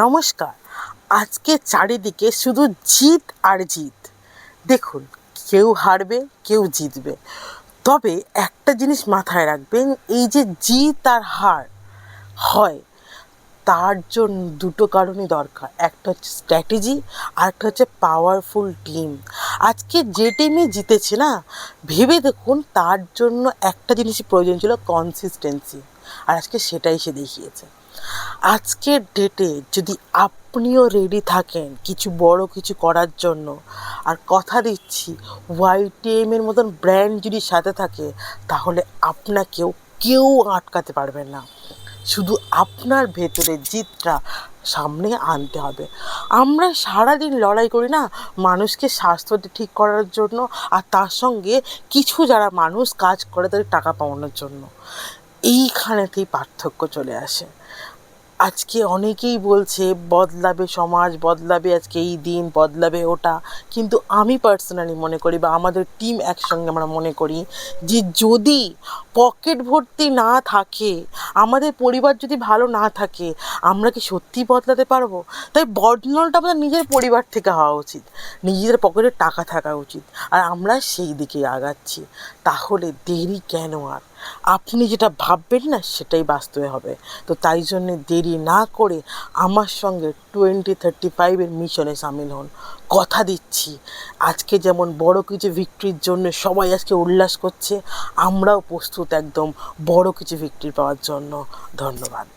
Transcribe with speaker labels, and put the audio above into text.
Speaker 1: নমস্কার। আজকে চারিদিকে শুধু জিত আর জিত। দেখুন, কেউ হারবে, কেউ জিতবে। তবে একটা জিনিস মাথায় রাখবেন, এই যে জিত আর হার হয়, তার জন্য দুটো কারণই দরকার। একটা হচ্ছে স্ট্র্যাটেজি, আর একটা হচ্ছে পাওয়ারফুল টিম। আজকে যে টিমই জিতেছে না, ভেবে দেখুন তার জন্য একটা জিনিসই প্রয়োজন ছিল, কনসিস্টেন্সি। আর আজকে সেটাই সে দেখিয়েছে। আজকের ডেটে যদি আপনিও রেডি থাকেন কিছু বড় কিছু করার জন্য, আর কথা দিচ্ছি ওয়াইটিএমের মতন ব্র্যান্ড যদি সাথে থাকে, তাহলে আপনাকেও কেউ আটকাতে পারবে না। শুধু আপনার ভেতরে জিতটা সামনে আনতে হবে। আমরা সারাদিন লড়াই করি না মানুষকে স্বাস্থ্যটা ঠিক করার জন্য, আর তার সঙ্গে কিছু যারা মানুষ কাজ করে তাদের টাকা পাওয়ানোর জন্য। এইখানেতেই পার্থক্য চলে আসে। আজকে অনেকেই বলছে বদলাবে সমাজ, বদলাবে আজকে এই দিন, বদলাবে ওটা। কিন্তু আমি পার্সোনালি মনে করি, বা আমাদের টিম একসঙ্গে আমরা মনে করি, যে যদি পকেট ভর্তি না থাকে, আমাদের পরিবার যদি ভালো না থাকে, আমরা কি সত্যিই বদলাতে পারবো? তাই বদলানোটা আমাদের নিজের পরিবার থেকে হওয়া উচিত, নিজেদের পকেটে টাকা থাকা উচিত, আর আমরা সেই দিকেই আগাচ্ছি। তাহলে দেরি কেন আর? আপনি যেটা ভাববেন না সেটাই বাস্তবে হবে। তো তাই জন্যে দেরি না করে আমার সঙ্গে 2035-এর মিশনে সামিল হন। কথা দিচ্ছি, আজকে যেমন বড় কিছু ভিক্টরির জন্য সবাই আজকে উল্লাস করছে, আমরাও প্রস্তুত একদম বড় কিছু ভিক্টরি পাওয়ার জন্য। ধন্যবাদ।